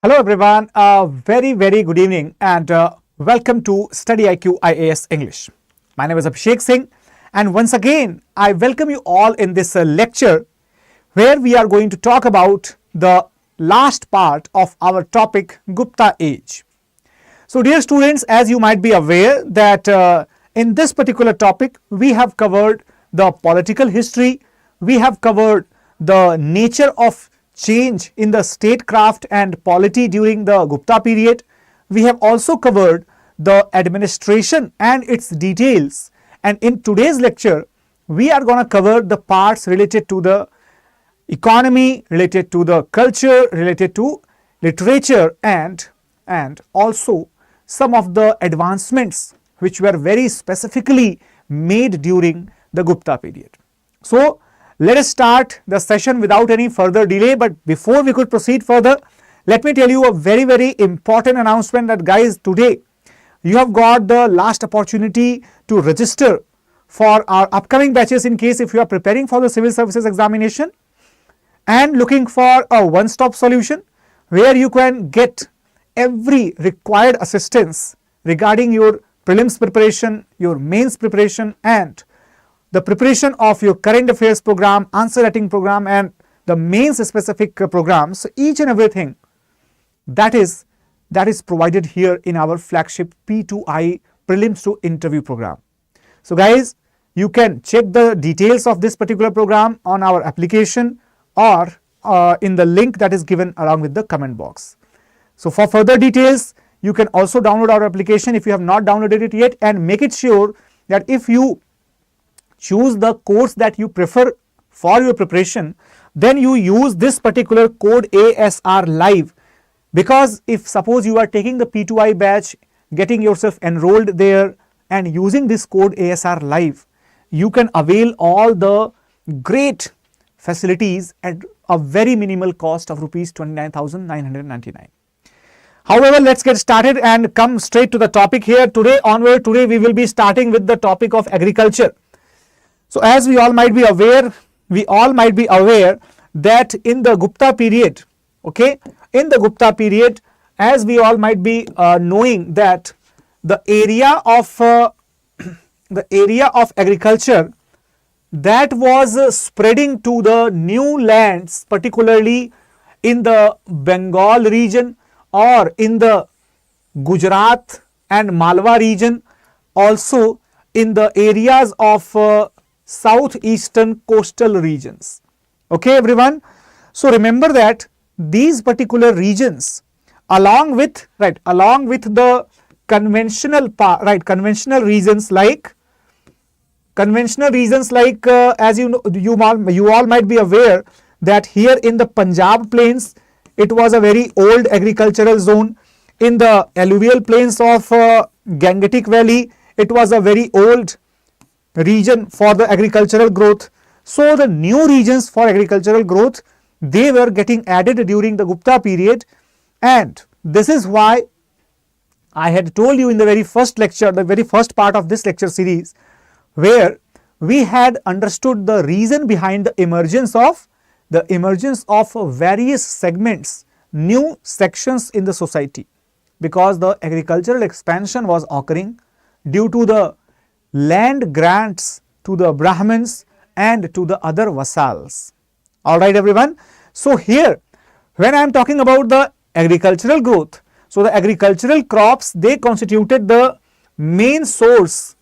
Hello everyone, very good evening and welcome to StudyIQ IAS English. My name is Abhishek Singh and once again I welcome you all in this lecture where we are going to talk about the last part of our topic Gupta age. So dear students, as you might be aware that in this particular topic we have covered the political history, we have covered the nature of change in the statecraft and polity during the Gupta period. We have also covered the administration and its details, and in today's lecture we are going to cover the parts related to the economy, related to the culture, related to literature and also some of the advancements which were very specifically made during the Gupta period. So let us start the session without any further delay, but before we could proceed further, let me tell you a very important announcement that guys, today you have got the last opportunity to register for our upcoming batches in case if you are preparing for the civil services examination and looking for a one-stop solution where you can get every required assistance regarding your prelims preparation, your mains preparation and the preparation of your current affairs program, answer writing program and the mains specific programs. So each and everything that is provided here in our flagship P2I prelims to interview program. So guys, you can check the details of this particular program on our application or in the link that is given along with the comment box. So for further details, you can also download our application if you have not downloaded it yet, and make it sure that if you choose the course that you prefer for your preparation, then you use this particular code ASR live, because if suppose you are taking the P2I batch, getting yourself enrolled there and using this code ASR live, you can avail all the great facilities at a very minimal cost of rupees 29,999. However, let's get started and come straight to the topic here. Today we will be starting with the topic of agriculture. So as we all might be aware that in the Gupta period, in the Gupta period, as we all might be knowing that the area of agriculture that was spreading to the new lands, particularly in the Bengal region or in the Gujarat and Malwa region, also in the areas of southeastern coastal regions. Okay everyone, so remember that these particular regions along with the conventional regions like as you all might be aware that here in the Punjab plains it was a very old agricultural zone. In the alluvial plains of Gangetic Valley it was a very old region for the agricultural growth. So the new regions for agricultural growth, they were getting added during the Gupta period, and this is why I had told you in the very first lecture, the very first part of this lecture series, where we had understood the reason behind the emergence of various segments, new sections in the society, because the agricultural expansion was occurring due to the land grants to the Brahmins and to the other vassals. Alright everyone, so here when I am talking about the agricultural growth, so the agricultural crops, they constituted the main source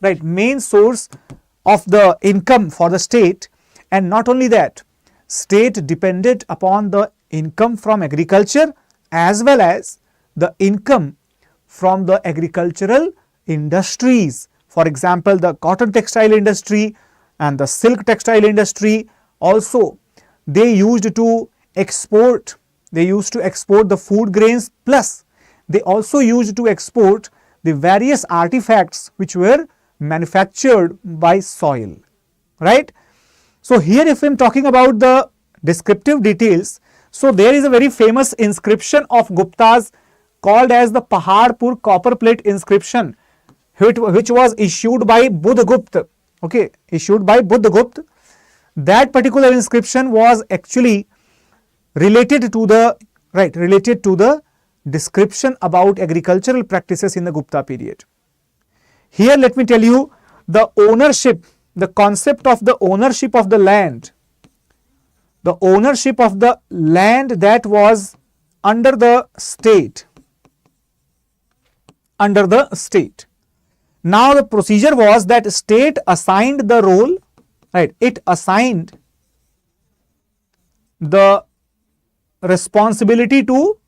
of the income for the state, and not only that, state depended upon the income from agriculture as well as the income from the agricultural industries. For example, the cotton textile industry and the silk textile industry, also they used to export the food grains, plus they also used to export the various artifacts which were manufactured by soil, right? So here if I am talking about the descriptive details, so there is a very famous inscription of Guptas called as the Paharpur copper plate inscription, which was issued by Buddhagupta. That particular inscription was actually related to the description about agricultural practices in the Gupta period. Here let me tell you the ownership, the concept of the ownership of the land that was under the state. Now the procedure was that state assigned the role, right? It assigned the responsibility to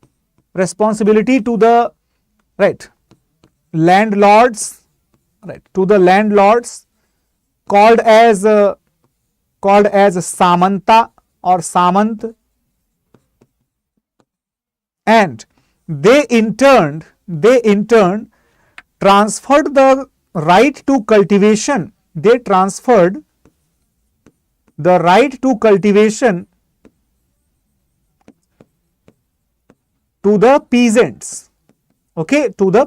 the landlords, called as Samanta or Samant, and they in turn transferred the right to cultivation. They transferred the right to cultivation to the peasants, okay, to the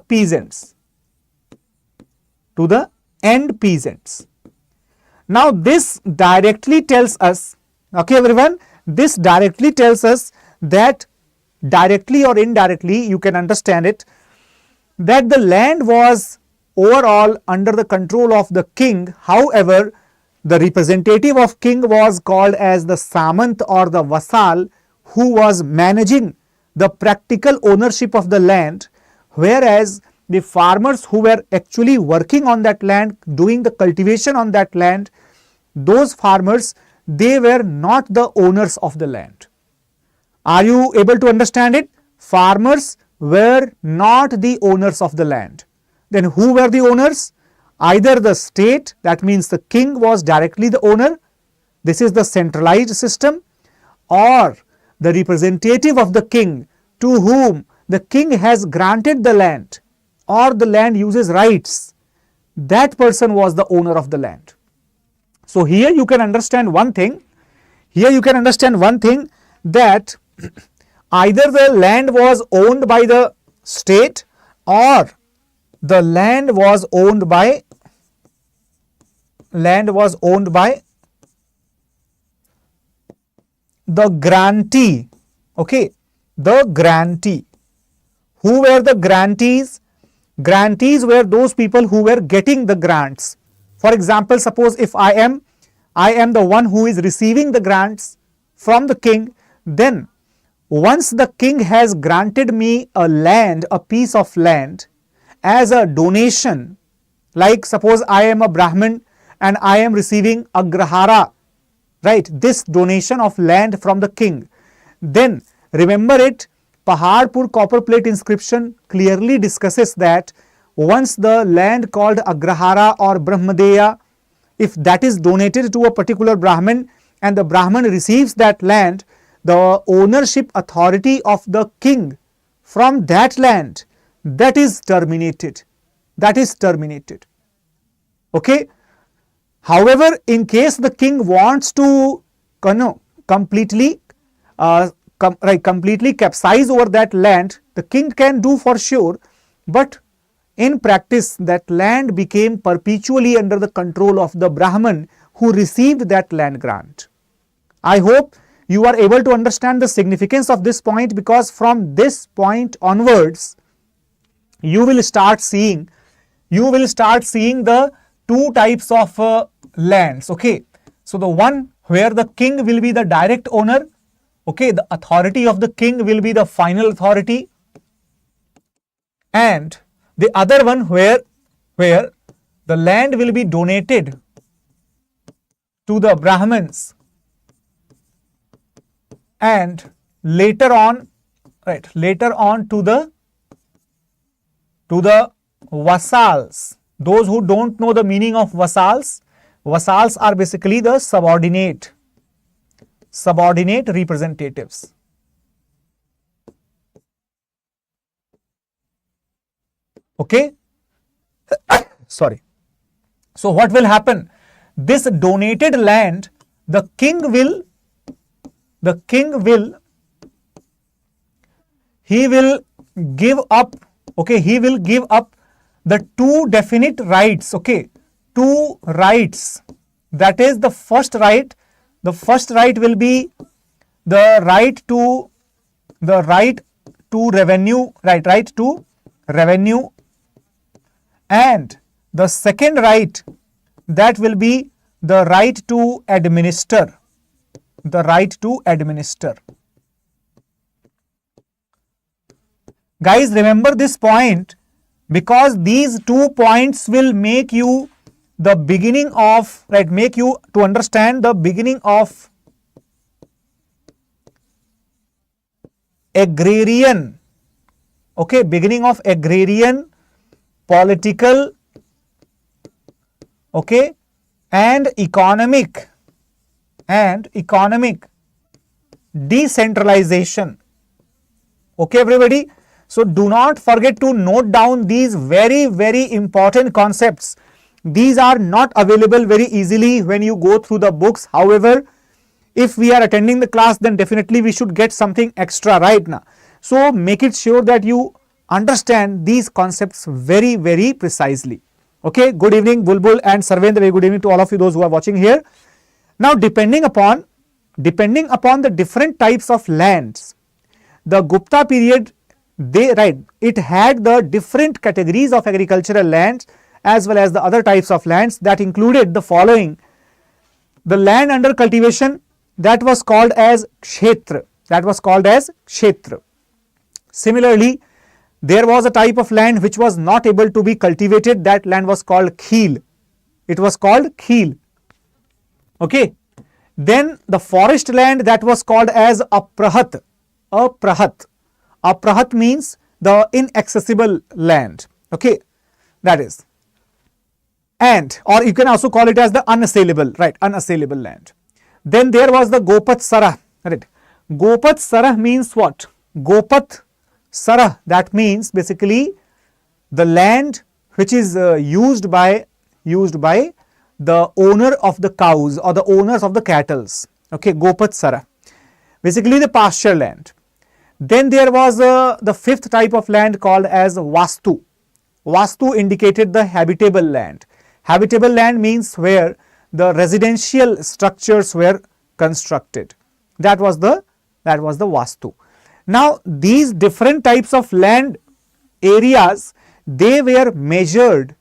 end peasants. Now this directly tells us, okay everyone, this directly tells us that, directly or indirectly you can understand it, that the land was overall under the control of the king. However, the representative of king was called as the Samant or the Vassal, who was managing the practical ownership of the land, whereas the farmers who were actually working on that land, doing the cultivation on that land, those farmers, they were not the owners of the land. Are you able to understand it? Farmers were not the owners of the land. Then who were the owners? Either the state, that means the king was directly the owner, this is the centralized system, or the representative of the king to whom the king has granted the land, or the land uses rights, that person was the owner of the land. So here you can understand one thing, that either the land was owned by the state or the land was owned by the grantee, okay, the grantee. Who were the grantees? Grantees were those people who were getting the grants. For example, suppose if I am the one who is receiving the grants from the king, then once the king has granted me a land, a piece of land as a donation, like suppose I am a Brahmin and I am receiving agrahara, right, this donation of land from the king, then remember it, Paharpur copper plate inscription clearly discusses that once the land called agrahara or brahmadeya, if that is donated to a particular Brahmin and the Brahmin receives that land, the ownership authority of the king from that land, that is terminated. Okay. However, in case the king wants to completely capsize over that land, the king can do for sure, but in practice that land became perpetually under the control of the Brahman who received that land grant. I hope you are able to understand the significance of this point, because from this point onwards you will start seeing the two types of lands. Okay, so the one where the king will be the direct owner, okay, the authority of the king will be the final authority, and the other one where the land will be donated to the Brahmins and later on to the vassals. Those who don't know the meaning of vassals are basically the subordinate representatives. Okay. Sorry. So what will happen? This donated land, the king will give up, okay, he will give up the two definite rights, okay, two rights. That is the first right will be the right to revenue, right to revenue, and the second right, that will be the right to administer, the right to administer. Guys, remember this point, because these 2 points will make you the beginning of, right, make you to understand the beginning of agrarian, okay, beginning of agrarian, political, okay, and economic decentralization. Okay, everybody. So do not forget to note down these very, very important concepts. These are not available very easily when you go through the books. However, if we are attending the class, then definitely we should get something extra right now. So make it sure that you understand these concepts very, very precisely. Okay, good evening Bulbul and Sarvendra, very good evening to all of you those who are watching here. Now depending upon the different types of lands, the Gupta period, it had the different categories of agricultural lands as well as the other types of lands that included the following. The land under cultivation, that was called as kshetra, Similarly, there was a type of land which was not able to be cultivated. That land was called kheel. It was called kheel. Okay. Then the forest land, that was called as aprahat. Aprahat means the inaccessible land. Okay. That is. And, or you can also call it as the unassailable, right, unassailable land. Then there was the Gopat Sarah, right. Gopat Sarah means what? Gopat Sarah, that means basically the land which is used by the owner of the cows or the owners of the cattle. Okay, Gopat Sarah, basically the pasture land. Then there was the fifth type of land called as Vastu. Vastu indicated the habitable land. Habitable land means where the residential structures were constructed. That was the Vastu. Now these different types of land areas, they were measured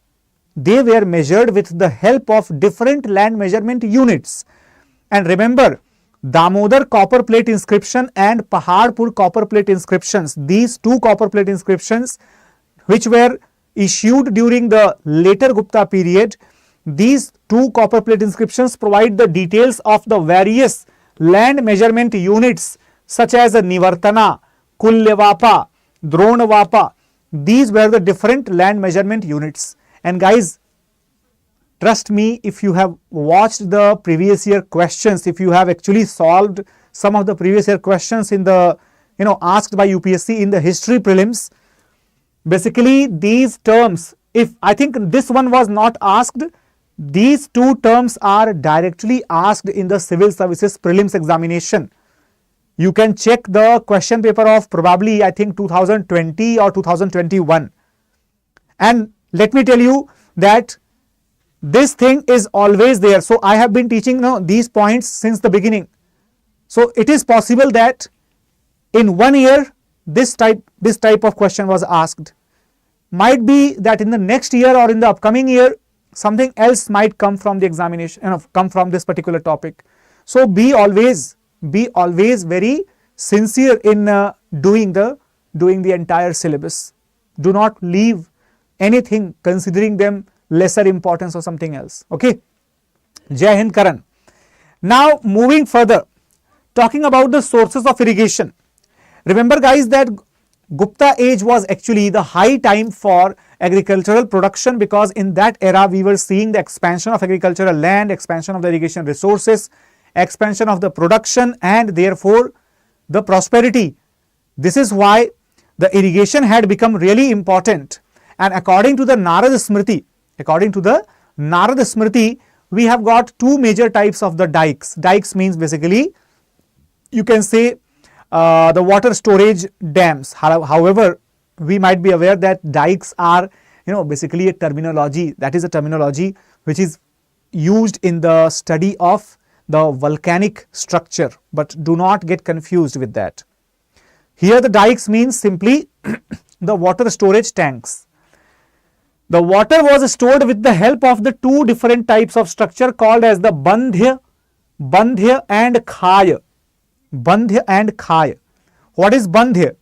with the help of different land measurement units. And remember, Damodar copper plate inscription and Paharpur copper plate inscriptions, these two copper plate inscriptions which were issued during the later Gupta period, these two copper plate inscriptions provide the details of the various land measurement units such as Nivartana, Kulyavapa, Dronavapa. These were the different land measurement units. And guys, trust me, if you have watched the previous year questions, if you have actually solved some of the previous year questions in the, asked by UPSC in the history prelims, basically these terms, if I think this one was not asked, these two terms are directly asked in the civil services prelims examination. You can check the question paper of probably I think 2020 or 2021. And let me tell you that this thing is always there. So I have been teaching these points since the beginning. So it is possible that in 1 year this type of question was asked. Might be that in the next year or in the upcoming year something else might come from the examination, come from this particular topic. So be always very sincere in doing the entire syllabus. Do not leave anything considering them lesser importance or something else. Okay. Jai Hind Karan. Now moving further, talking about the sources of irrigation. Remember guys that Gupta age was actually the high time for agricultural production, because in that era we were seeing the expansion of agricultural land, expansion of the irrigation resources, expansion of the production, and therefore the prosperity. This is why the irrigation had become really important. And according to the Narad Smriti, we have got two major types of the dikes. Dikes means basically you can say the water storage dams. However, we might be aware that dikes are basically a terminology, that is a terminology which is used in the study of the volcanic structure, but do not get confused with that. Here the dikes means simply the water storage tanks. The water was stored with the help of the two different types of structure called as the bandhya and khaya. Bandhya and khaya. What is bandhya?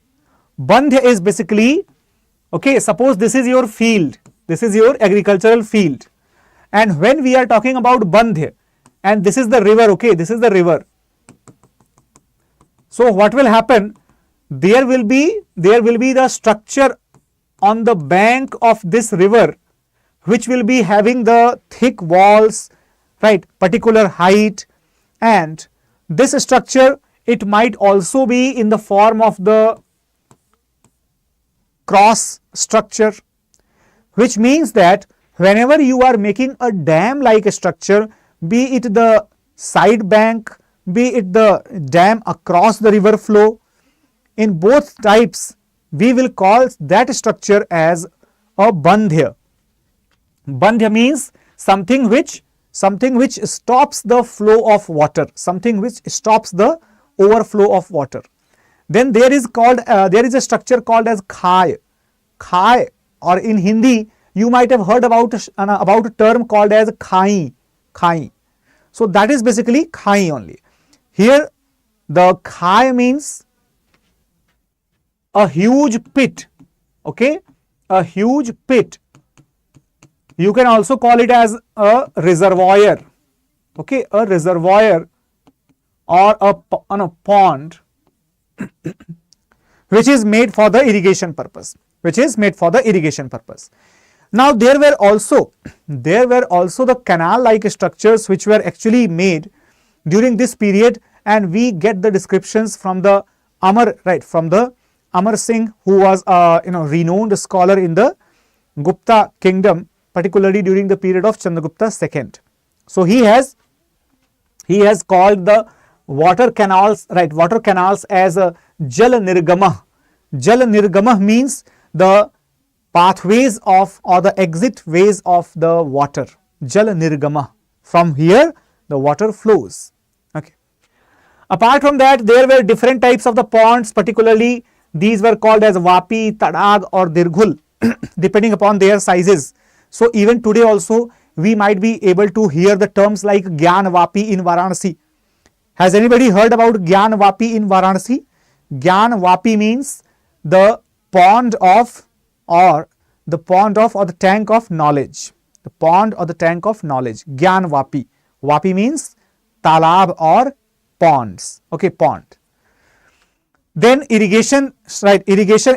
Bandhya is basically, okay, suppose this is your field, this is your agricultural field, and when we are talking about bandhya, and this is the river, okay, this is the river. So what will happen? There will be the structure on the bank of this river, which will be having the thick walls, right, particular height, and this structure, it might also be in the form of the cross structure, which means that whenever you are making a dam like structure, be it the side bank, be it the dam across the river flow, in both types we will call that structure as a bandhya. Bandhya means something which stops the flow of water, something which stops the overflow of water. Then there is a structure called as khaya. Khaya, or in Hindi you might have heard about a term called as khai. So that is basically khai only. Here the khai means a huge pit, okay, a huge pit. You can also call it as a reservoir, okay, a reservoir or a pond which is made for the irrigation purpose, Now there were also the canal like structures which were actually made during this period, and we get the descriptions from the Amar Singh, who was a renowned scholar in the Gupta kingdom, particularly during the period of Chandragupta II. So he has called the water canals as a jal nirgama. Jal nirgama means the pathways of or the exit ways of the water. Jal nirgama. From here the water flows. Okay. Apart from that, there were different types of the ponds, particularly these were called as Vapi, Tadag or Dirghul depending upon their sizes. So even today also we might be able to hear the terms like Gyan Vapi in Varanasi. Has anybody heard about Gyan Vapi in Varanasi? Gyan Vapi means the pond of or the tank of knowledge. The pond or the tank of knowledge. Gyan Vapi. Vapi means talab or ponds. Okay, pond. Then irrigation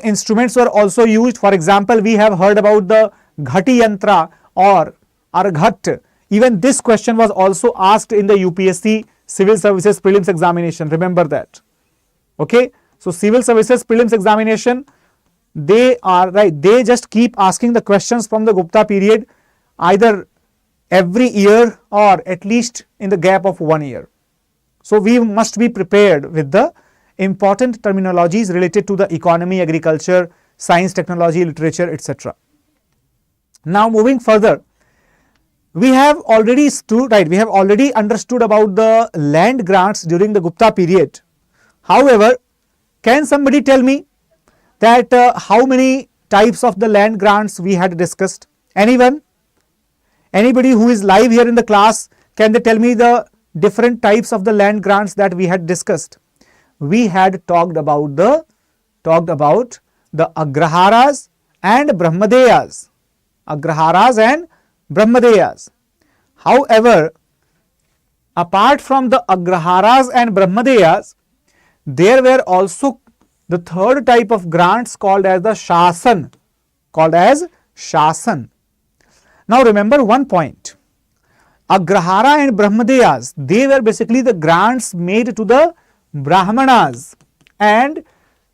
instruments were also used. For example, we have heard about the Ghati Yantra or Arghat. Even this question was also asked in the UPSC Civil Services Prelims examination. Remember that. Okay. So Civil Services Prelims examination, they just keep asking the questions from the Gupta period either every year or at least in the gap of 1 year. So we must be prepared with the important terminologies related to the economy, agriculture, science, technology, literature, etc. Now moving further, we have already understood about the land grants during the Gupta period. However, can somebody tell me that how many types of the land grants we had discussed? Anyone? Anybody who is live here in the class, can they tell me the different types of the land grants that we had discussed? We had talked about the Agraharas and Brahmadeyas. Agraharas and Brahmadeyas. However, apart from the Agraharas and Brahmadeyas, there were also the third type of grants called as the Shasan. Now remember one point. Agrahara and Brahmadeyas, they were basically the grants made to the Brahmanas, and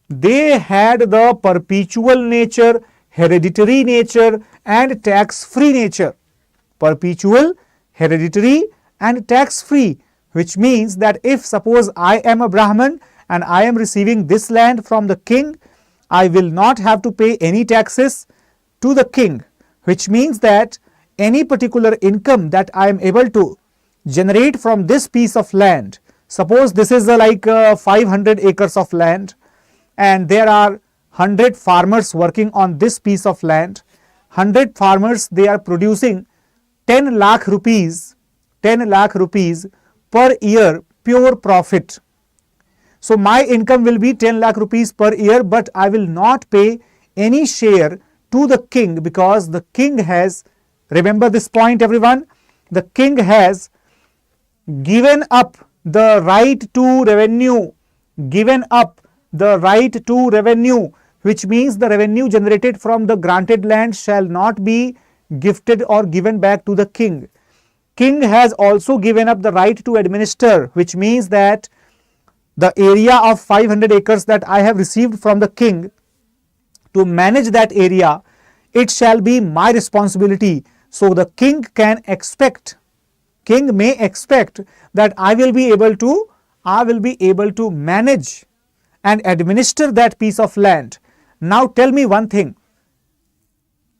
they had the perpetual nature, hereditary nature and tax-free nature. Perpetual, hereditary and tax-free, which means that if suppose I am a Brahman and I am receiving this land from the king, I will not have to pay any taxes to the king, which means that any particular income that I am able to generate from this piece of land, suppose this is like 500 acres of land, and there are 100 farmers working on this piece of land. 100 farmers, they are producing 10 lakh rupees per year pure profit. So my income will be 10 lakh rupees per year, but I will not pay any share to the king, because the king has, remember this point everyone, the king has given up the right to revenue, which means the revenue generated from the granted land shall not be gifted or given back to the king. King has also given up the right to administer, which means that the area of 500 acres that I have received from the king, to manage that area, it shall be my responsibility. So the king may expect that I will be able to manage and administer that piece of land. Now tell me one thing,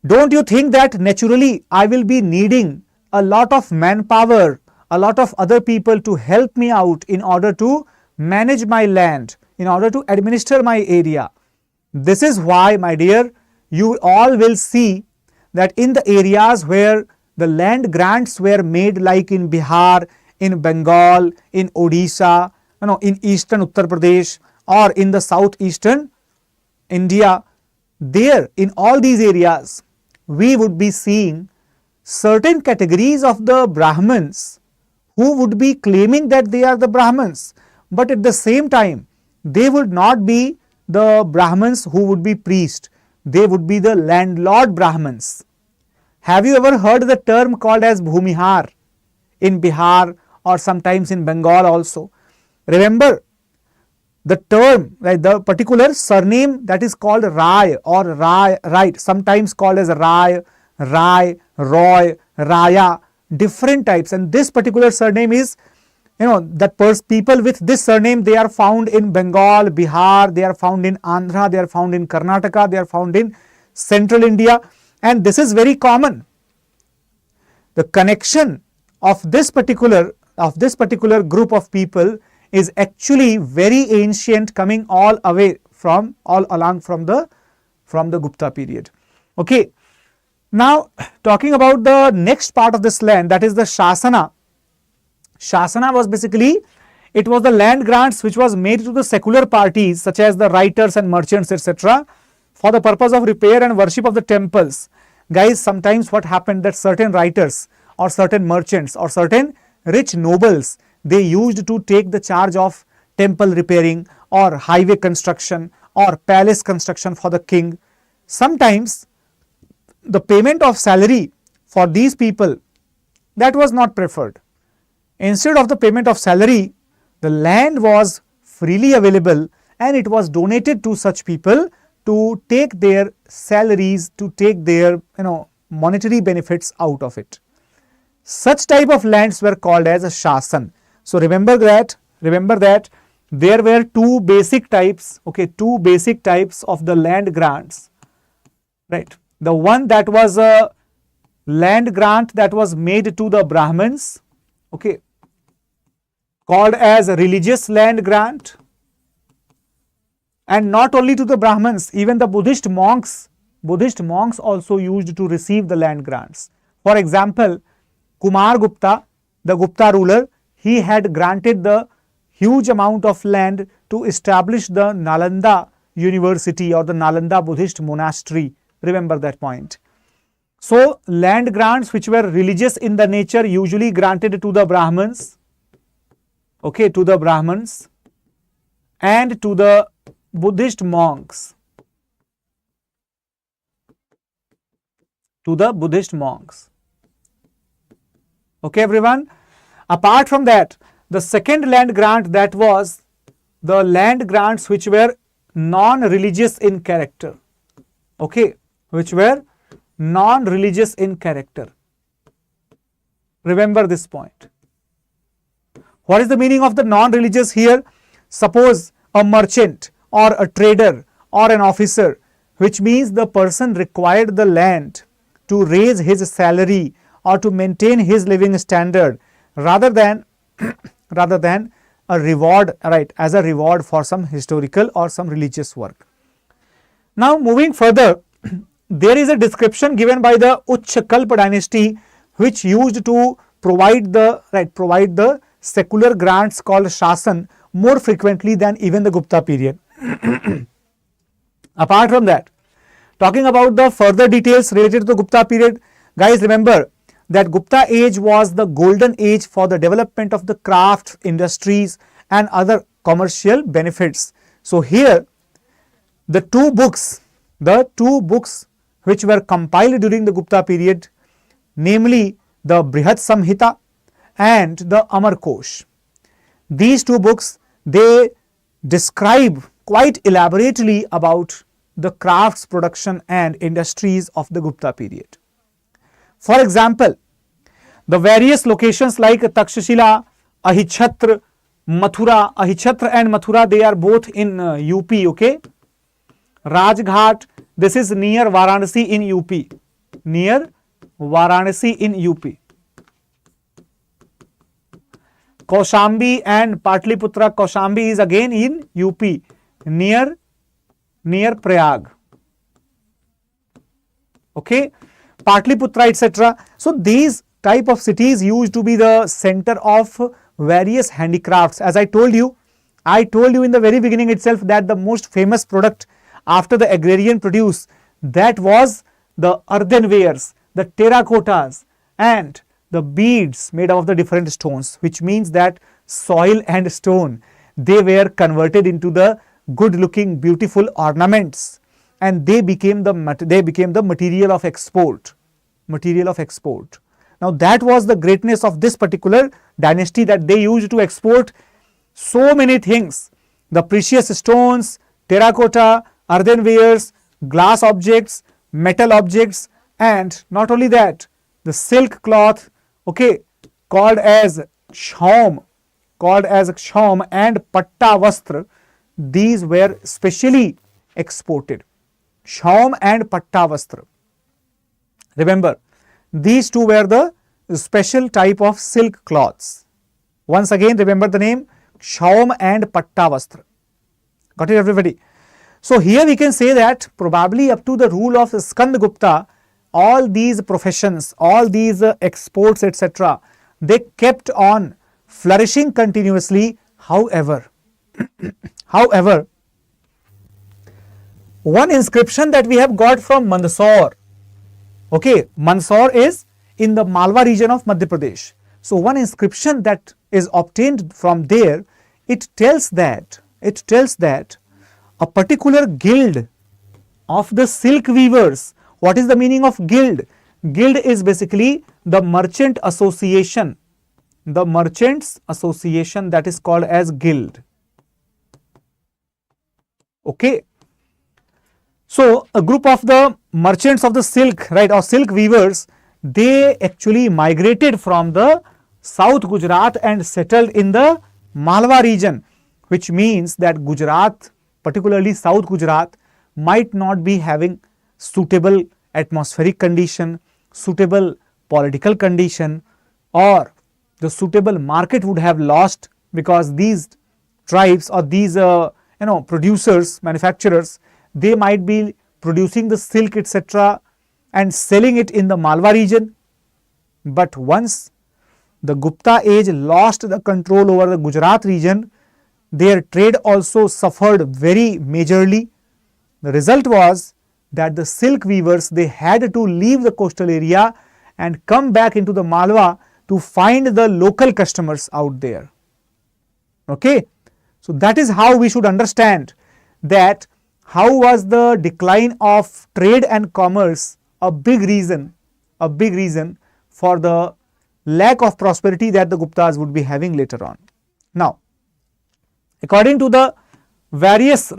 don't you think that naturally I will be needing a lot of manpower, a lot of other people to help me out in order to manage my land, in order to administer my area? This is why, my dear, you all will see that in the areas where the land grants were made, like in Bihar, in Bengal, in Odisha, in eastern Uttar Pradesh, or in the southeastern India, there in all these areas we would be seeing certain categories of the Brahmins who would be claiming that they are the Brahmins, but at the same time they would not be the Brahmins who would be priests, they would be the landlord Brahmins. Have you ever heard the term called as Bhumihar in Bihar or sometimes in Bengal also? Remember the term, like the particular surname that is called Rai or Rai, right, sometimes called as Rai, Roy, Raya, different types, and this particular surname is, that people with this surname, they are found in Bengal, Bihar, they are found in Andhra, they are found in Karnataka, they are found in central India, and this is very common. The connection of this particular group of people is actually very ancient, coming all along from the Gupta period. Okay. Now talking about the next part of this land, that is the Shasana. Shasana was basically, it was the land grants which was made to the secular parties such as the writers and merchants, etc., for the purpose of repair and worship of the temples. Guys, sometimes what happened that certain writers or certain merchants or certain rich nobles, they used to take the charge of temple repairing or highway construction or palace construction for the king. Sometimes the payment of salary for these people, that was not preferred. Instead of the payment of salary, the land was freely available and it was donated to such people to take their salaries, to take their monetary benefits out of it. Such type of lands were called as a Shasan. So remember that there were two basic types, two basic types of the land grants, right? The one that was a land grant that was made to the Brahmins, called as a religious land grant, and not only to the Brahmins, even the Buddhist monks also used to receive the land grants. For example, Kumar Gupta, the Gupta ruler, he had granted the huge amount of land to establish the Nalanda University or the Nalanda Buddhist monastery. Remember that point. So land grants which were religious in the nature, usually granted to the Brahmins, to the Brahmins and to the Buddhist monks, Okay everyone. Apart from that, the second land grant, that was the land grants which were non-religious in character, which were non-religious in character. Remember this point. What is the meaning of the non-religious here? Suppose a merchant or a trader or an officer, which means the person required the land to raise his salary or to maintain his living standard, rather than a reward, right, as a reward for some historical or some religious work. Now moving further, there is a description given by the Uchkalpa dynasty, which used to provide the secular grants called Shasan more frequently than even the Gupta period. Apart from that, talking about the further details related to the Gupta period, guys, remember that Gupta age was the golden age for the development of the crafts, industries and other commercial benefits. So here the two books which were compiled during the Gupta period, namely the Brihat Samhita and the Amar Kosh. These two books, they describe quite elaborately about the crafts, production and industries of the Gupta period. For example, the various locations like Takshashila, Ahichhatra, Mathura, Ahichhatra and Mathura, they are both in UP, okay. Rajghat, this is near Varanasi in UP, near Varanasi in UP. Kaushambi and Patliputra, Kaushambi is again in UP, near Prayag, okay. Patliputra, etc. So these type of cities used to be the center of various handicrafts. As I told you in the very beginning itself that the most famous product after the agrarian produce, that was the earthenwares, the terracottas and the beads made of the different stones, which means that soil and stone, they were converted into the good looking beautiful ornaments, and they became the material of export. Now that was the greatness of this particular dynasty, that they used to export so many things, the precious stones, terracotta, earthenwares, glass objects, metal objects, and not only that, the silk cloth, okay, called as shawm and patta vastra, these were specially exported. Shawm and patta vastra. Remember, these two were the special type of silk cloths. Once again, remember the name, shawm and patta vastra. Got it, everybody? So here we can say that probably up to the rule of Skandagupta, all these professions, all these exports, etc., they kept on flourishing continuously. However, one inscription that we have got from Mandsaur, okay, Mandsaur is in the Malwa region of Madhya Pradesh. So one inscription that is obtained from there, it tells that a particular guild of the silk weavers. What is the meaning of guild? Guild is basically the merchant association. The merchants association, that is called as guild. Okay. So a group of the merchants of the silk, right, or silk weavers, they actually migrated from the South Gujarat and settled in the Malwa region, which means that Gujarat, particularly South Gujarat, might not be having suitable atmospheric condition, suitable political condition, or the suitable market would have lost, because these tribes or these producers, manufacturers, they might be producing the silk, etc., and selling it in the Malwa region. But once the Gupta age lost the control over the Gujarat region, their trade also suffered very majorly. The result was that the silk weavers, they had to leave the coastal area and come back into the Malwa to find the local customers out there. Okay. So that is how we should understand that how was the decline of trade and commerce a big reason for the lack of prosperity that the Guptas would be having later on. Now, according to the various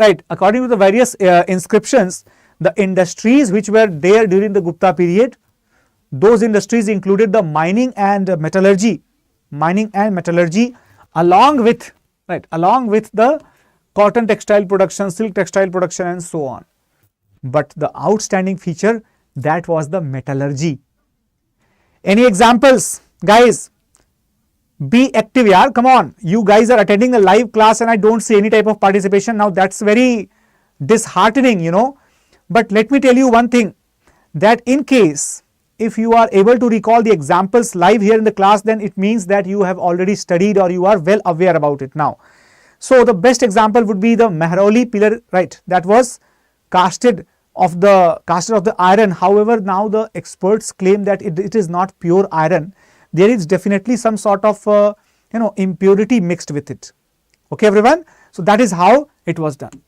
inscriptions, the industries which were there during the Gupta period, those industries included the mining and metallurgy, along with the cotton textile production, silk textile production and so on. But the outstanding feature, that was the metallurgy. Any examples, guys? Be active, yaar. Come on. You guys are attending a live class and I don't see any type of participation. Now that's very disheartening, you know. But let me tell you one thing, that in case if you are able to recall the examples live here in the class, then it means that you have already studied or you are well aware about it now. So the best example would be the Mehrauli pillar, right? That was casted of the iron. However, now the experts claim that it is not pure iron. There is definitely some sort of impurity mixed with it. Okay, everyone. So that is how it was done.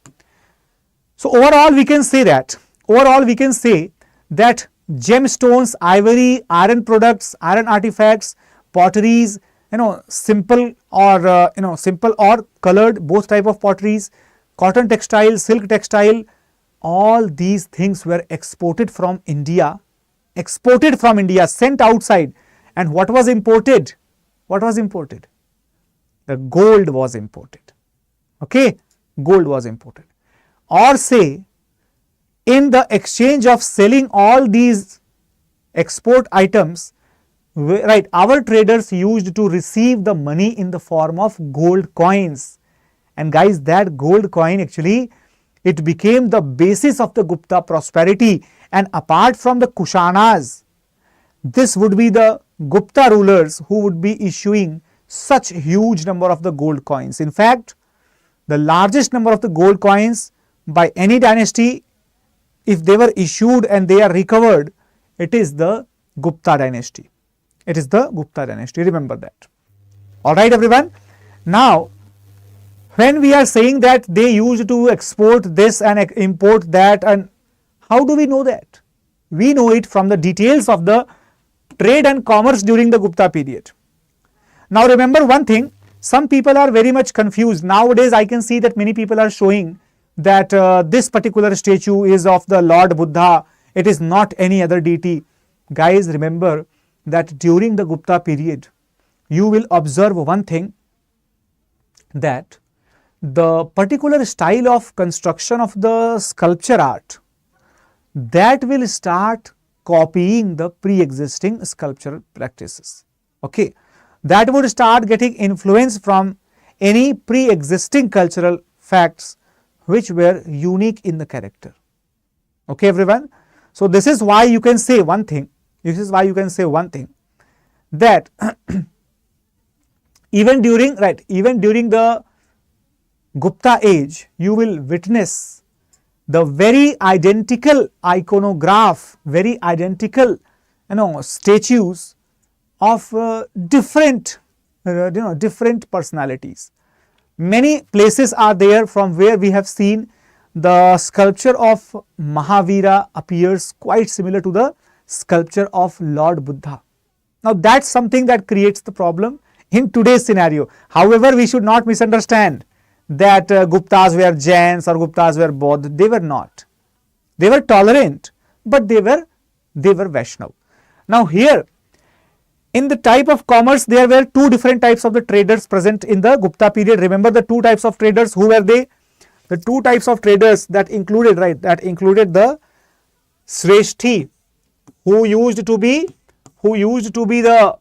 So overall, we can say that gemstones, ivory, iron products, iron artifacts, potteries, simple or colored, both type of potteries, cotton textile, silk textile, all these things were exported from India, sent outside. And what was imported? The gold was imported. Okay, gold was imported. Or say, in the exchange of selling all these export items, right, our traders used to receive the money in the form of gold coins. And guys, that gold coin actually, it became the basis of the Gupta prosperity. And apart from the Kushanas, this would be the Gupta rulers who would be issuing such huge number of the gold coins. In fact, the largest number of the gold coins by any dynasty, if they were issued and they are recovered, it is the Gupta Dynasty. Remember that. Alright, everyone. Now, when we are saying that they used to export this and import that, and how do we know that? We know it from the details of the trade and commerce during the Gupta period. Now remember one thing, some people are very much confused. Nowadays I can see that many people are showing that this particular statue is of the Lord Buddha, it is not any other deity. Guys, remember that during the Gupta period, you will observe one thing, that the particular style of construction of the sculpture art, that will start copying the pre-existing sculptural practices. Okay, that would start getting influence from any pre-existing cultural facts which were unique in the character. Okay, everyone. So this is why you can say one thing. That even during the Gupta age, you will witness the very identical iconograph, very identical statues of different personalities. Many places are there from where we have seen the sculpture of Mahavira appears quite similar to the sculpture of Lord Buddha. Now that's something that creates the problem in today's scenario. However, we should not misunderstand that Guptas were Jains or Guptas were Bodh. They were not. They were tolerant, but they were Vaishnav. Now here, in the type of commerce, there were two different types of the traders present in the Gupta period. Remember the two types of traders, who were they? The two types of traders that included, the Shreshthi, who used to be the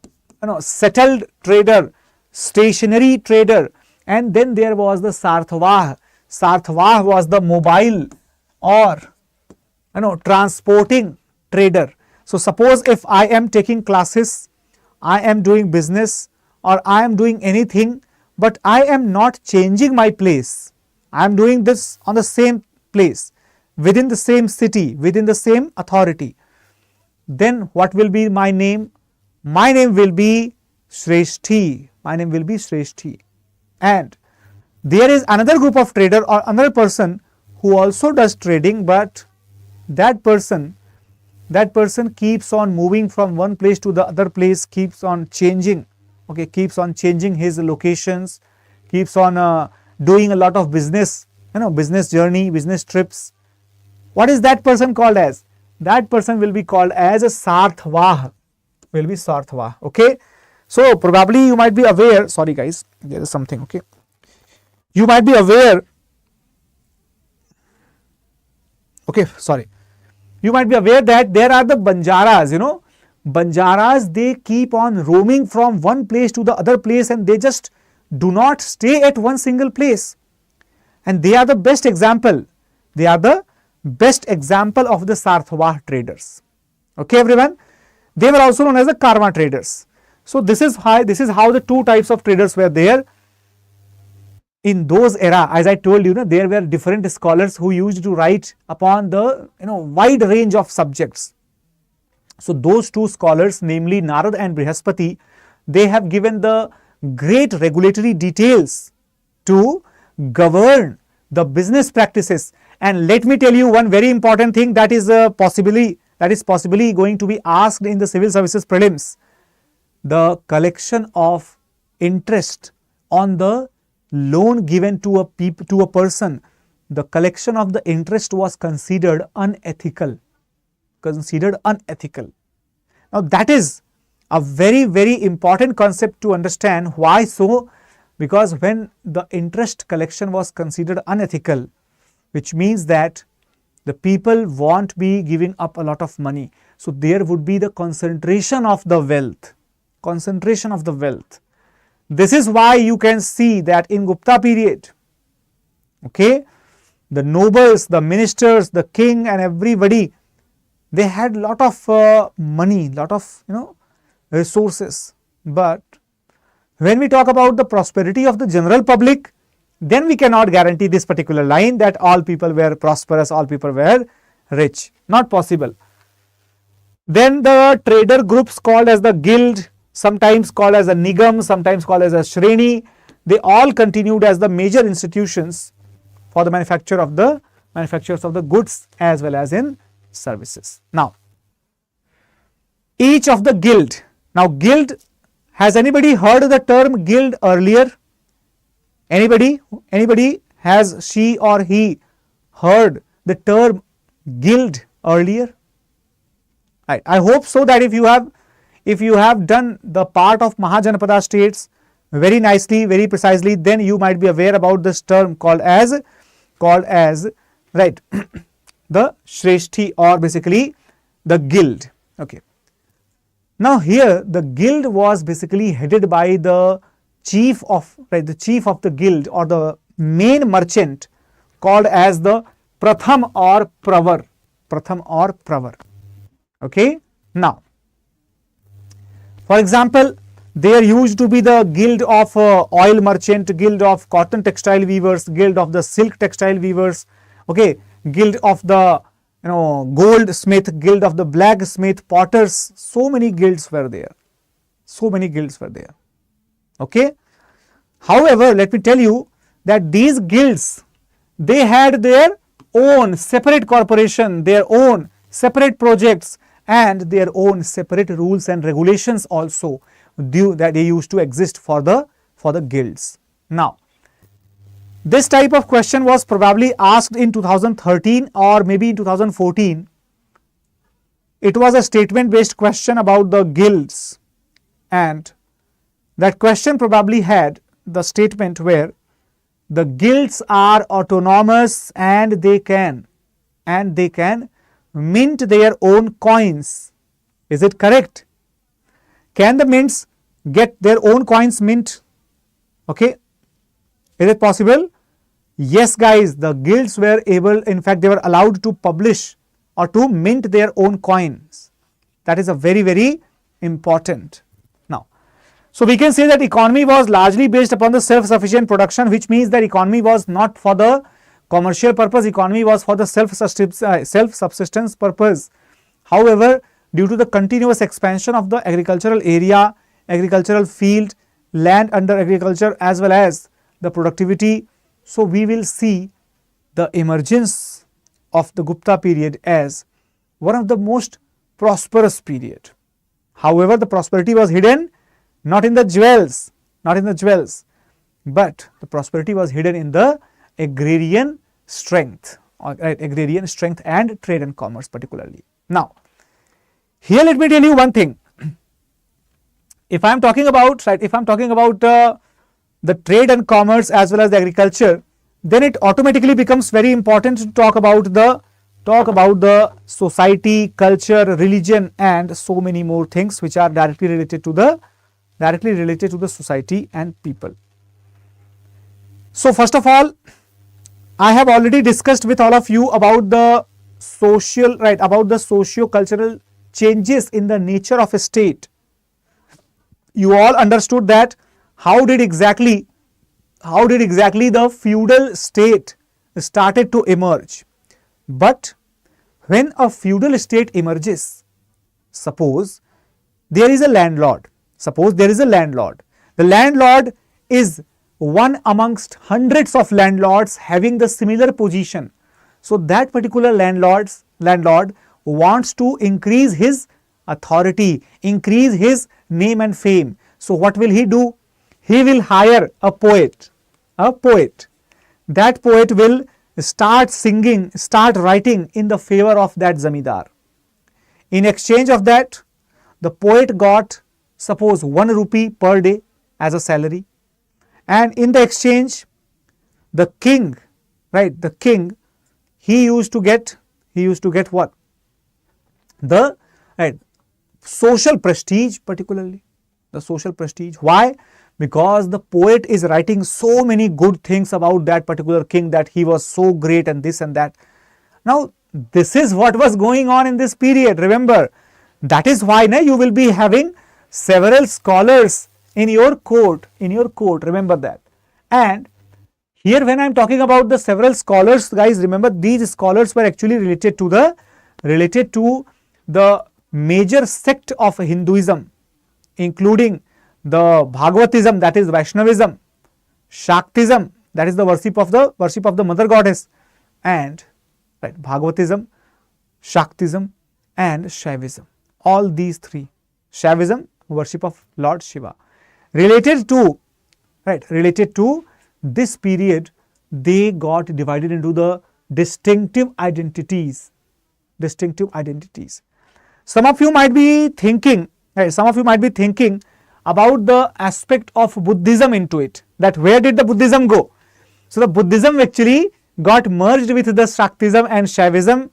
settled trader, stationary trader, and then there was the Sarthvah. Sarthvah was the mobile or transporting trader. So suppose if I am taking classes, I am doing business, or I am doing anything, but I am not changing my place. I am doing this on the same place, within the same city, within the same authority. Then what will be my name? My name will be Shreshthi. And there is another group of trader or another person who also does trading, but that person keeps on moving from one place to the other place, keeps on changing his locations, keeps on doing a lot of business, business journey, business trips. What is that person called as? That person will be called as a Sarthvah. Okay. So probably you might be aware, sorry guys, there is something, okay. You might be aware, that there are the Banjaras, Banjaras, they keep on roaming from one place to the other place, and they just do not stay at one single place. And they are the best example. They are the best example of the Sarthwah traders. Okay, everyone. They were also known as the Karma traders. So this is how the two types of traders were there. In those era, as I told you, there were different scholars who used to write upon the wide range of subjects. So those two scholars, namely Narad and Brihaspati, they have given the great regulatory details to govern the business practices. And let me tell you one very important thing that is possibly going to be asked in the civil services prelims. The collection of interest on the loan given to a person, the collection of the interest was considered unethical. Now that is a very, very important concept to understand. Why so? Because when the interest collection was considered unethical, which means that the people won't be giving up a lot of money. So there would be the concentration of the wealth. This is why you can see that in Gupta period, okay, the nobles, the ministers, the king and everybody, they had lot of money, lot of resources. But when we talk about the prosperity of the general public, then we cannot guarantee this particular line that all people were prosperous, all people were rich. Not possible. Then the trader groups called as the guild, sometimes called as a nigam, sometimes called as a shreni, they all continued as the major institutions for the manufacturers of the goods as well as in services. Now, each of the guild. Now, guild, has anybody heard the term guild earlier? Anybody has she or he heard the term guild earlier? Right. I hope so that if you have done the part of Mahajanapada states very nicely, very precisely, then you might be aware about this term called as right the Shreshthi, or basically the guild. Okay. Now here the guild was basically headed by the chief of the guild, or the main merchant, called as the Pratham or Pravar. Okay. Now, for example, there used to be the guild of oil merchant, guild of cotton textile weavers, guild of the silk textile weavers, okay, guild of the goldsmith, guild of the blacksmith, potters. So many guilds were there. Okay. However, let me tell you that these guilds, they had their own separate corporation, their own separate projects, and their own separate rules and regulations also that they used to exist for the guilds. Now, this type of question was probably asked in 2013 or maybe in 2014. It was a statement based question about the guilds, and that question probably had the statement where the guilds are autonomous and they can mint their own coins. Is it correct? Can the mints get their own coins mint? Okay. Is it possible? Yes, guys, the guilds were able, in fact, they were allowed to publish or to mint their own coins. That is a very, very important. Now, so we can say that economy was largely based upon the self-sufficient production, which means that economy was not for the commercial purpose, economy was for the self-subsistence purpose. However, due to the continuous expansion of the agricultural area, agricultural field, land under agriculture, as well as the productivity, so we will see the emergence of the Gupta period as one of the most prosperous period. However, the prosperity was hidden not in the jewels, but the prosperity was hidden in the agrarian strength, agrarian strength and trade and commerce particularly. Now, here let me tell you one thing. If I am talking about the trade and commerce as well as the agriculture, then it automatically becomes very important to talk about the talk about the society, culture, religion, and so many more things which are directly related to the society and people. So first of all, I have already discussed with all of you about the socio-cultural changes in the nature of a state. You all understood that how did exactly the feudal state started to emerge. But when a feudal state emerges, suppose there is a landlord. The landlord is one amongst hundreds of landlords having the similar position. So that particular landlord wants to increase his authority, increase his name and fame. So what will he do? He will hire a poet. That poet will start singing, start writing in the favor of that zamindar. In exchange of that, the poet got suppose 1 rupee per day as a salary, and in the exchange, the king, he used to get what? The social prestige, particularly the social prestige. Why? Because the poet is writing so many good things about that particular king, that he was so great and this and that. Now, this is what was going on in this period. Remember, that is why you will be having several scholars in your court. Remember that. And here, when I am talking about the several scholars, guys, remember these scholars were actually related to the major sect of Hinduism, including the Bhagavatism, that is Vaishnavism, Shaktism, that is the worship of the mother goddess, and Bhagavatism, Shaktism, and Shaivism. All these three. Shaivism, worship of Lord Shiva. Related to this period, they got divided into the distinctive identities. Some of you might be thinking about the aspect of Buddhism into it, that where did the Buddhism go? So the Buddhism actually got merged with the Shaktism and Shaivism.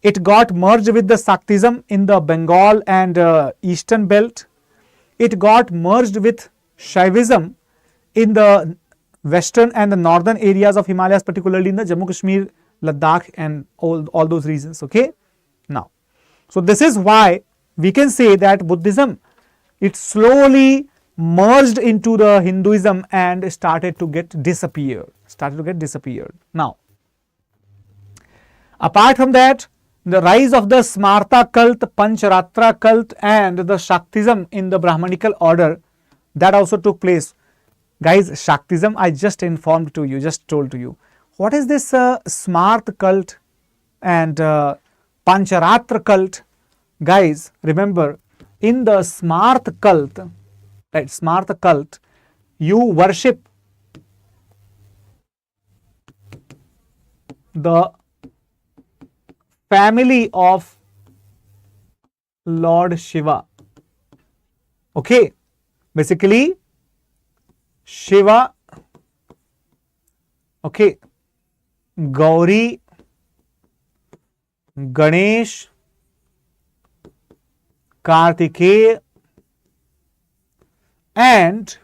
It got merged with the Shaktism in the Bengal and Eastern belt. It got merged with Shaivism in the western and the northern areas of Himalayas, particularly in the Jammu Kashmir, Ladakh, and all those regions. Okay. Now, so this is why we can say that Buddhism, it slowly merged into the Hinduism and started to get disappeared. Now, apart from that, the rise of the Smarta cult, Pancharatra cult, and the Shaktism in the Brahmanical order, that also took place. Guys, Shaktism, I just told to you. What is this Smart cult and Pancharatra cult? Guys, remember, in the Smart cult, you worship the family of Lord Shiva. Okay, basically Shiva, okay, Gauri, Ganesh, Kartikeya, and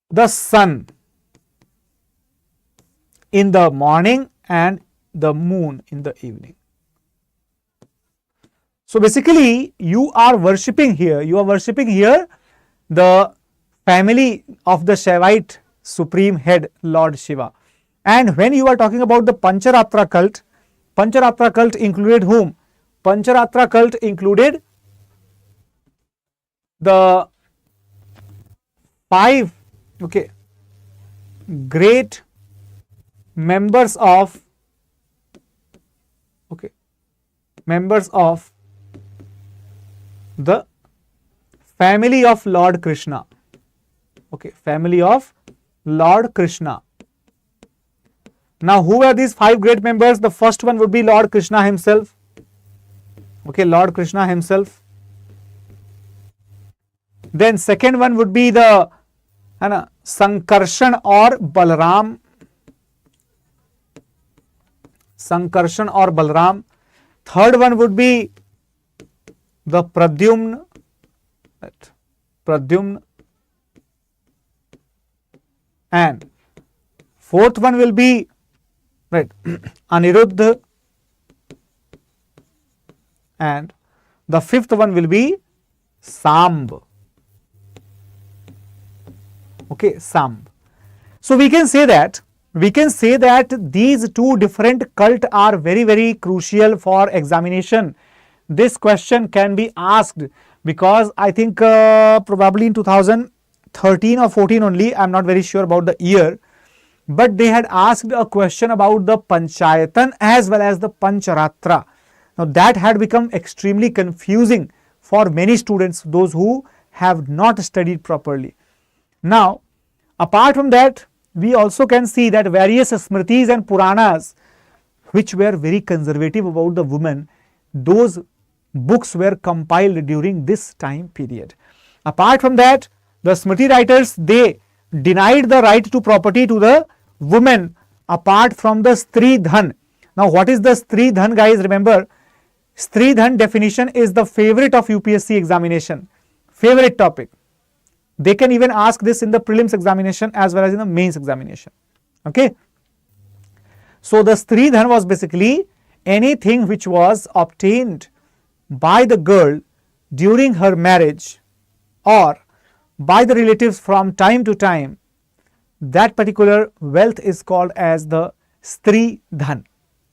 the sun in the morning and the moon in the evening. So basically, you are worshipping here the family of the Shaivite supreme head Lord Shiva. And when you are talking about the Pancharatra cult included whom? Pancharatra cult included the 5 great members of the family of Lord Krishna. Family of Lord Krishna. Now, who are these 5 great members? The first one would be Lord Krishna himself. Lord Krishna himself. Then second one would be the Sankarshan or Balaram. Sankarshan or Balram. Third one would be the Pradyumna, right? Pradyumna. And fourth one will be, right, Aniruddha. And the fifth one will be Samb. Okay, Samb. So we can say that these two different cults are very, very crucial for examination. This question can be asked because I think probably in 2013 or 14 only, I am not very sure about the year, but they had asked a question about the Panchayatan as well as the Pancharatra. Now that had become extremely confusing for many students, those who have not studied properly. Now, apart from that, we also can see that various Smritis and Puranas, which were very conservative about the woman, those books were compiled during this time period. Apart from that, the Smriti writers, they denied the right to property to the women apart from the Stri Dhan. Now, what is the Stri Dhan, guys? Remember, Stri Dhan definition is the favorite of UPSC examination, favorite topic. They can even ask this in the prelims examination as well as in the mains examination. Okay. So the Stri Dhan was basically anything which was obtained by the girl during her marriage or by the relatives from time to time. That particular wealth is called as the Stri Dhan.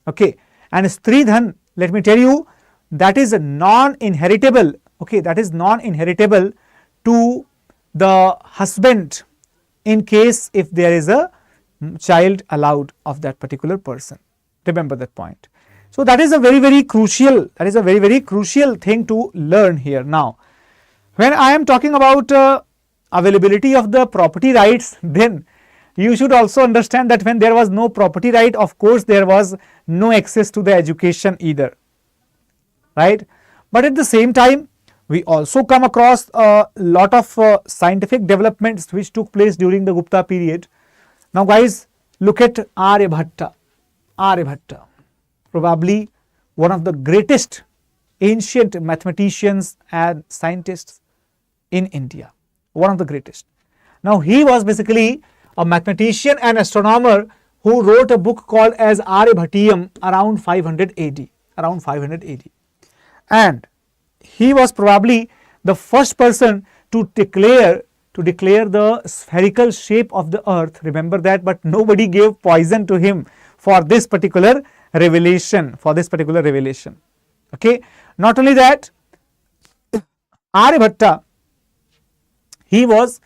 Okay. And Stri Dhan, let me tell you, that is non-inheritable. Okay, that is non-inheritable to the husband in case if there is a child allowed of that particular person. Remember that point. So that is a very, very crucial, thing to learn here. Now, when I am talking about availability of the property rights, then you should also understand that when there was no property right, of course there was no access to the education either, right? But at the same time, we also come across a lot of scientific developments which took place during the Gupta period. Now guys, look at Aryabhatta. Aryabhatta, probably one of the greatest ancient mathematicians and scientists in India, one of the greatest. Now he was basically a mathematician and astronomer who wrote a book called as Aryabhattiyam around 500 AD, and he was probably the first person to declare the spherical shape of the earth. Remember that, but nobody gave poison to him for this particular revelation, Okay. Not only that, Aryabhatta, he was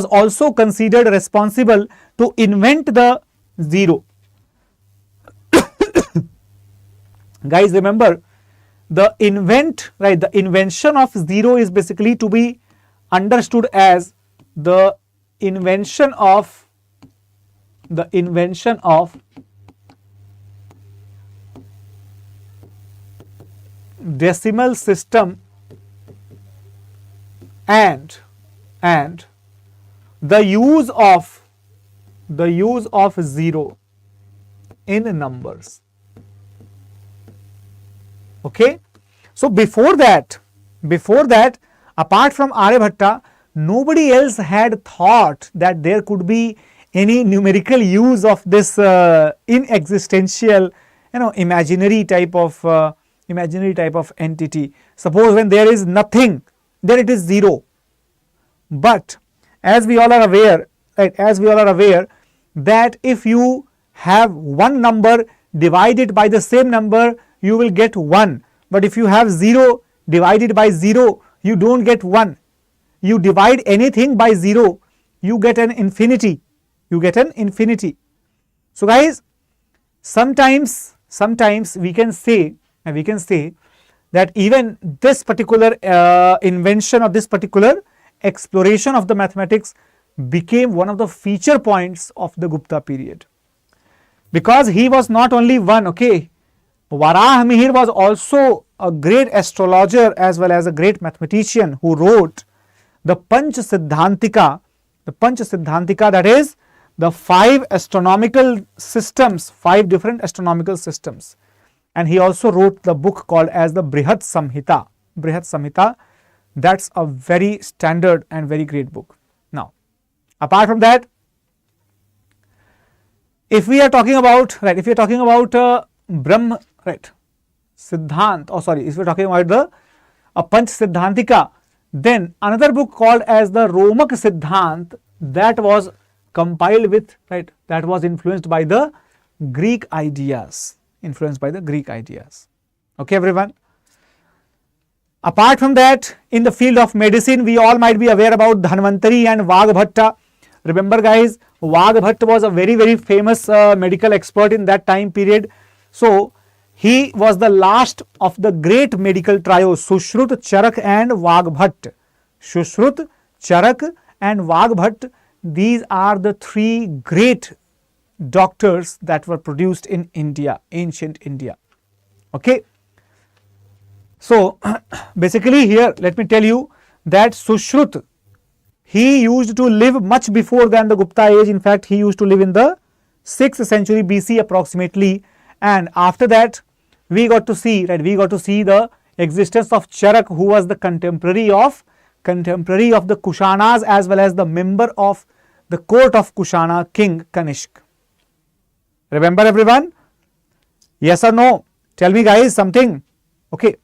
also considered responsible to invent the zero. Guys, remember, the invention of zero is basically to be understood as the invention of decimal system and the use of zero in numbers. Okay. So before that, apart from Aryabhatta, nobody else had thought that there could be any numerical use of this inexistential, imaginary type of entity. Suppose when there is nothing, then it is zero. But as we all are aware, that if you have one number divided by the same number, you will get 1. But if you have 0 divided by 0, you don't get 1. You divide anything by 0, you get an infinity. So guys, sometimes we can say that even this particular invention or this particular exploration of the mathematics became one of the feature points of the Gupta period, because he was not only one. Okay, Varahmihir was also a great astrologer as well as a great mathematician who wrote the Panch Siddhantika, that is the 5 astronomical systems, 5 different astronomical systems. And he also wrote the book called as the Brihat Samhita. Brihat Samhita, that's a very standard and very great book. Now, apart from that, if we are talking about, Brahm, Siddhant, if we are talking about the Panch Siddhantika, then another book called as the Romak Siddhant, that was compiled with, that was influenced by the Greek ideas, Okay, everyone. Apart from that, in the field of medicine, we all might be aware about Dhanvantari and Vagbhatta. Remember guys, Vagbhatta was a very, very famous medical expert in that time period. So, he was the last of the great medical trio, Sushrut, Charak and Vagbhatta. Sushrut, Charak and Vagbhatta, these are the 3 great doctors that were produced in India, ancient India. Okay. So, basically here, let me tell you that Sushrut, he used to live much before than the Gupta age. In fact, he used to live in the 6th century BC approximately. And after that, we got to see the existence of Charak, who was the contemporary of the Kushanas as well as the member of the court of Kushana king Kanishk. Remember everyone? Yes or no? Tell me guys something. Okay.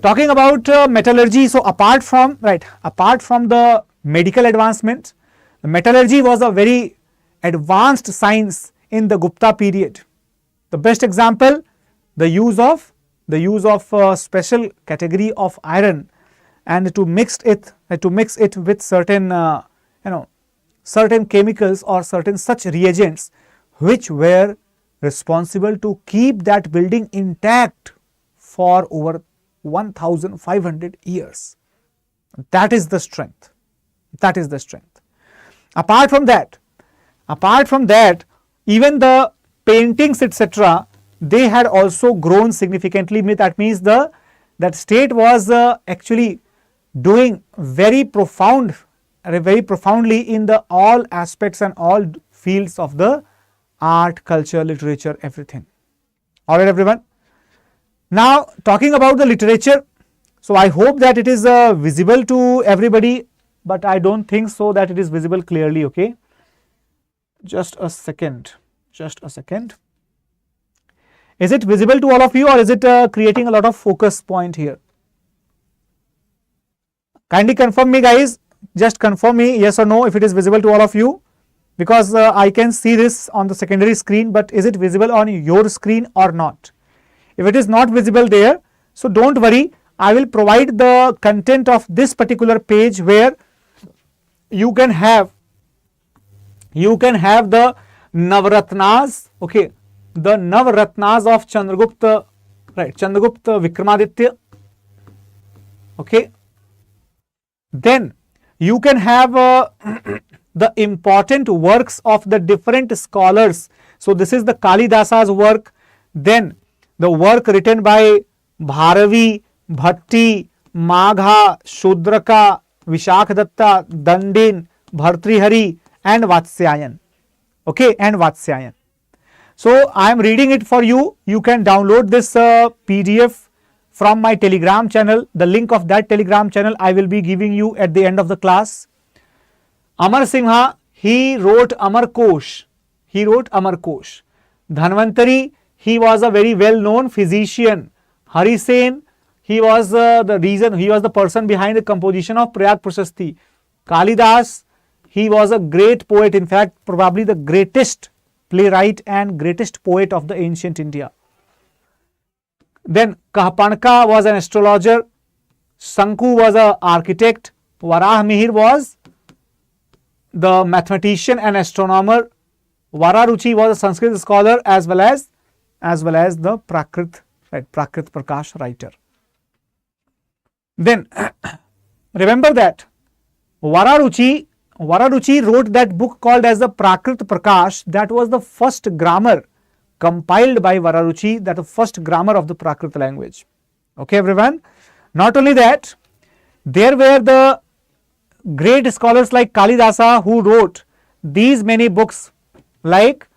Talking about metallurgy, so apart from the medical advancement, the metallurgy was a very advanced science in the Gupta period. The best example, the use of special category of iron, and to mix it with certain certain chemicals or certain such reagents which were responsible to keep that building intact for over 1500 years. That is the strength. Apart from that, even the paintings etc., they had also grown significantly. That means that state was actually doing very profoundly in the all aspects and all fields of the art, culture, literature, everything. Alright everyone. Now talking about the literature, so I hope that it is visible to everybody, but I don't think so that it is visible clearly. Okay, just a second. Is it visible to all of you, or is it creating a lot of focus point here? Kindly confirm me guys, just confirm me yes or no if it is visible to all of you, because I can see this on the secondary screen, but is it visible on your screen or not? If it is not visible there, so don't worry, I will provide the content of this particular page where you can have the Navratnas, okay, the Navratnas of Chandragupta, Chandragupta Vikramaditya, okay. Then you can have the important works of the different scholars. So this is the Kalidasa's work, then the work written by Bharavi, Bhatti, Magha, Shudraka, Vishakadatta, Dandin, Bhartrihari and Vatsyayan. Okay, and Vatsyayan. So I am reading it for you. You can download this PDF from my Telegram channel. The link of that Telegram channel I will be giving you at the end of the class. Amar Singha, he wrote Amar Kosh. Dhanvantari, he was a very well known physician. Hari Sen, he was the person behind the composition of Prayag Prashasti. Kalidas, he was a great poet, in fact probably the greatest playwright and greatest poet of the ancient India. Then Kahpanka was an astrologer, Sanku was an architect, Varah Mihir was the mathematician and astronomer, Vararuchi was a Sanskrit scholar as well as the Prakrit Prakash writer. Then remember that Vararuchi wrote that book called as the Prakrit Prakash. That was the first grammar compiled by Vararuchi, that the first grammar of the Prakrit language. Okay everyone. Not only that, there were the great scholars like Kalidasa who wrote these many books like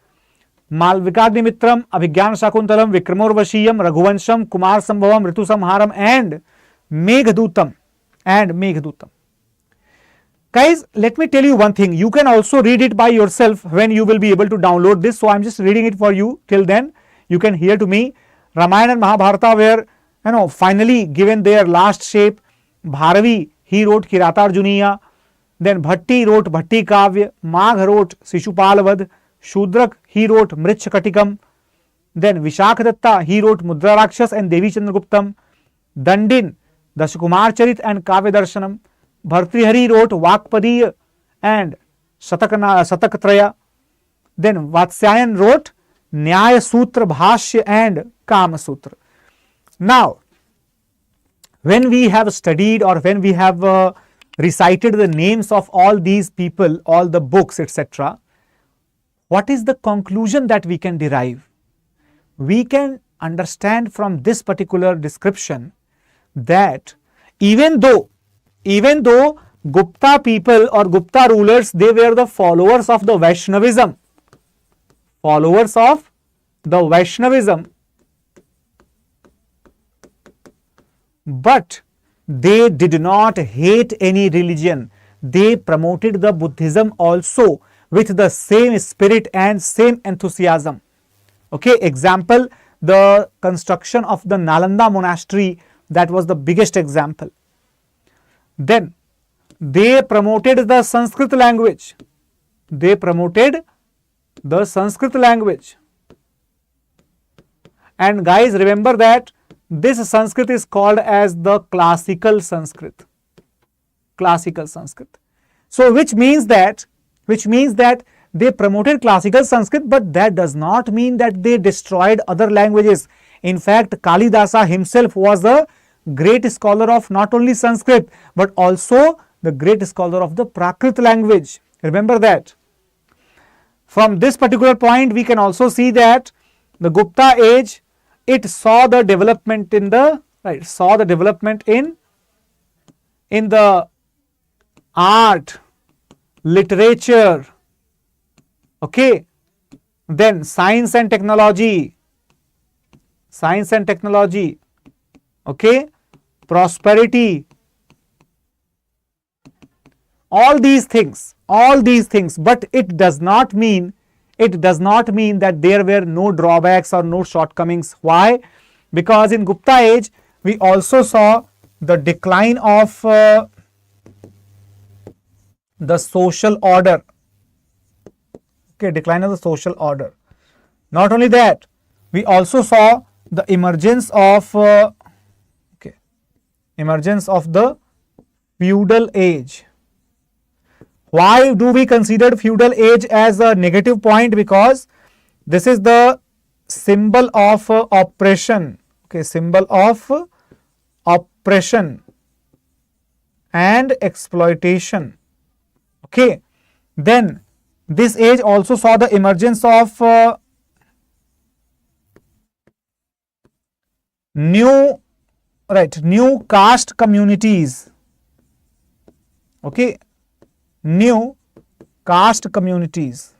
Malvikagnimitram, Abhigyan Shakuntalam, Vikramorvashiyam, Raghuvansham, Kumar Sambhavam, Ritu Samharam and Meghadutam. Guys, let me tell you one thing. You can also read it by yourself when you will be able to download this. So I am just reading it for you. Till then, you can hear to me. Ramayana and Mahabharata were, finally given their last shape. Bharavi, he wrote Kirata Arjuniya. Then Bhatti wrote Bhatti Kavya. Magh wrote Sishupalavad. Shudrak, he wrote Mrichakatikam. Then Vishakadatta, he wrote Mudra Rakshas and Devi Chandraguptam. Dandin, Dashakumar Charit and Kavya Darshanam. Bhartrihari wrote Vakpadiya and Satakatraya. Then Vatsyayan wrote Nyaya Sutra, Bhashya and Kama Sutra. Now, when we have studied or when we have recited the names of all these people, all the books, etc., what is the conclusion that we can derive? We can understand from this particular description that even though Gupta people or Gupta rulers, they were the followers of the Vaishnavism, but they did not hate any religion. They promoted the Buddhism also with the same spirit and same enthusiasm. Okay, example, the construction of the Nalanda monastery, that was the biggest example. Then they promoted the Sanskrit language. And guys, remember that this Sanskrit is called as the classical Sanskrit. So which means that they promoted classical Sanskrit, but that does not mean that they destroyed other languages. In fact, Kalidasa himself was a great scholar of not only Sanskrit but also the great scholar of the Prakrit language. Remember that. From this particular point, we can also see that the Gupta age, it saw the development in the in the art, literature, okay, then science and technology, okay, prosperity, all these things, but it does not mean that there were no drawbacks or no shortcomings. Why? Because in Gupta age we also saw the decline of the social order. Okay, decline of the social order. Not only that, we also saw the emergence of the feudal age. Why do we consider feudal age as a negative point? Because this is the symbol of oppression. Okay, symbol of oppression and exploitation. Okay, then this age also saw the emergence of new caste communities. Okay, new caste communities.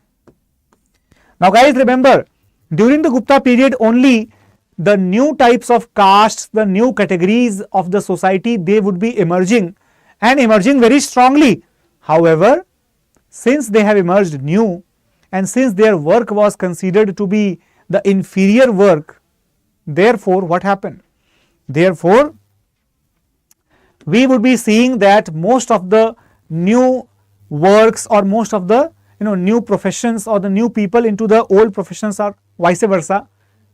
Now guys, remember, during the Gupta period only the new types of castes, the new categories of the society, they would be emerging and emerging very strongly. However, since they have emerged new and since their work was considered to be the inferior work, therefore what happened? Therefore, we would be seeing that most of the new works or most of the new professions or the new people into the old professions or vice versa,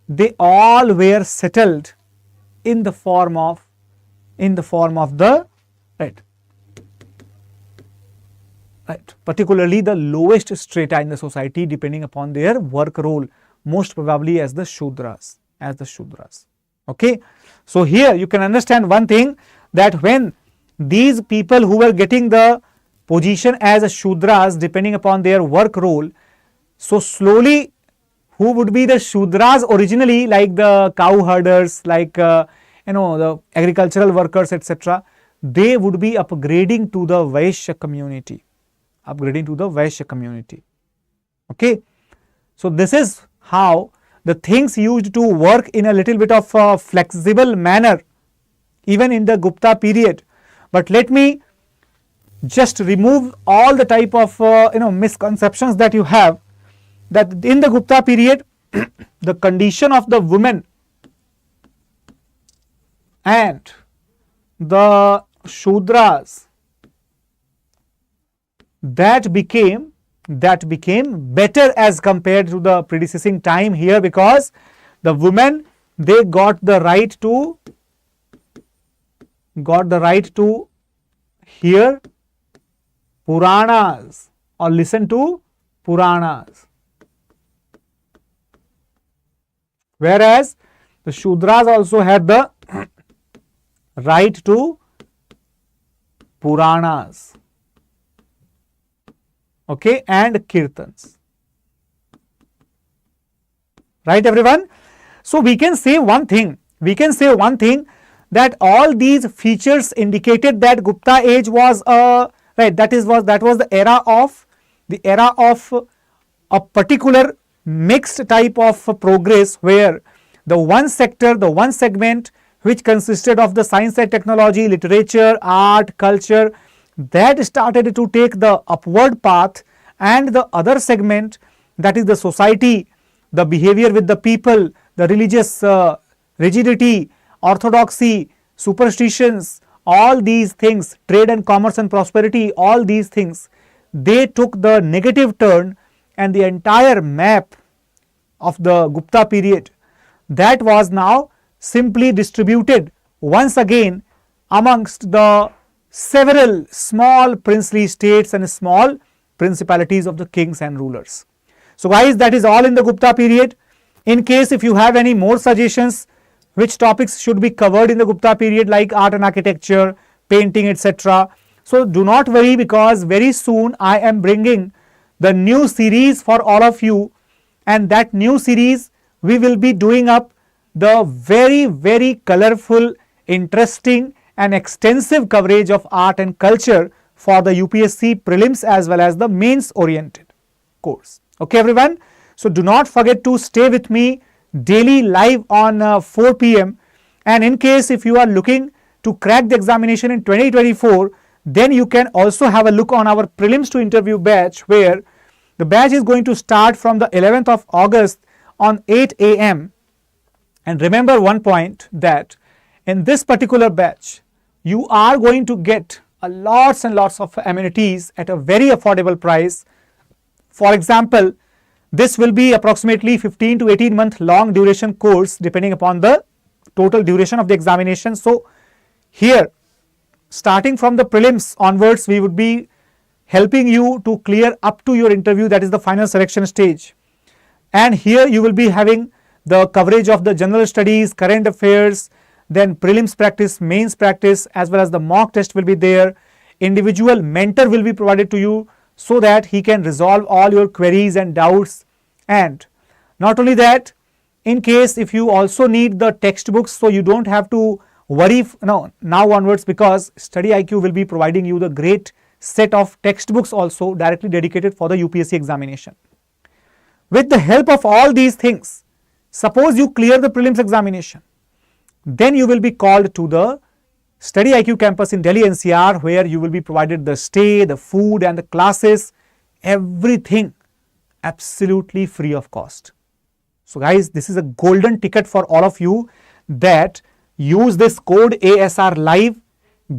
they all were settled in the form of the particularly the lowest strata in the society, depending upon their work role, most probably as the Shudras. Okay, so here you can understand one thing, that when these people who were getting the position as a Shudras depending upon their work role, so slowly who would be the Shudras originally, like the cow herders, like the agricultural workers, etc., they would be upgrading to the Vaishya community. upgrading to the Vaishya community. Okay, so this is how the things used to work in a little bit of a flexible manner even in the Gupta period. But let me just remove all the type of misconceptions that you have, that in the Gupta period the condition of the women and the Shudras that became better as compared to the predecessing time here, because the women, they got the right to hear Puranas or listen to Puranas, whereas the Shudras also had the right to Puranas, okay, and Kirtans. Right, everyone? So we can say one thing, that all these features indicated that Gupta age was that was the era of a particular mixed type of progress, where the one sector, the one segment which consisted of the science and technology, literature, art, culture, that started to take the upward path, and the other segment, that is the society, the behavior with the people, the religious rigidity, orthodoxy, superstitions, all these things, trade and commerce and prosperity, all these things, they took the negative turn, and the entire map of the Gupta period, that was now simply distributed once again amongst the several small princely states and small principalities of the kings and rulers. So guys, that is all in the Gupta period. In case if you have any more suggestions which topics should be covered in the Gupta period, like art and architecture, painting, etc., so do not worry, because very soon I am bringing the new series for all of you, and that new series we will be doing up the very, very colorful, interesting and extensive coverage of art and culture for the UPSC prelims as well as the mains oriented course. Okay, everyone. So do not forget to stay with me daily live on 4 p.m. and in case if you are looking to crack the examination in 2024, then you can also have a look on our prelims to interview batch, where the batch is going to start from the 11th of August on 8 a.m. And remember one point, that in this particular batch you are going to get a lots and lots of amenities at a very affordable price. For example, this will be approximately 15 to 18 month long duration course depending upon the total duration of the examination. So here, starting from the prelims onwards, we would be helping you to clear up to your interview, that is the final selection stage. And here you will be having the coverage of the general studies, current affairs, then prelims practice, mains practice, as well as the mock test will be there. Individual mentor will be provided to you so that he can resolve all your queries and doubts. And not only that, in case if you also need the textbooks, so you don't have to worry now onwards, because StudyIQ will be providing you the great set of textbooks also directly dedicated for the UPSC examination. With the help of all these things, suppose you clear the prelims examination, then you will be called to the StudyIQ campus in Delhi NCR, where you will be provided the stay, the food and the classes, everything absolutely free of cost. So guys, this is a golden ticket for all of you, that use this code ASR Live,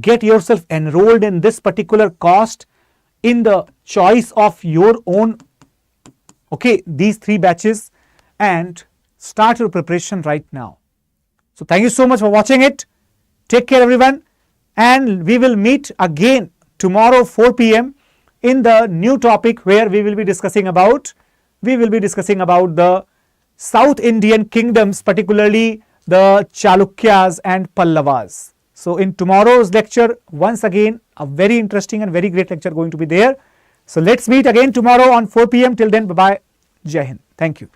get yourself enrolled in this particular cost in the choice of your own, okay, these 3 batches, and start your preparation right now. So thank you so much for watching it. Take care everyone, and we will meet again tomorrow 4 p.m. in the new topic, where we will be discussing about the South Indian kingdoms, particularly the Chalukyas and Pallavas. So in tomorrow's lecture, once again, a very interesting and very great lecture going to be there. So let's meet again tomorrow on 4 p.m. Till then, bye-bye. Jai Hind. Thank you.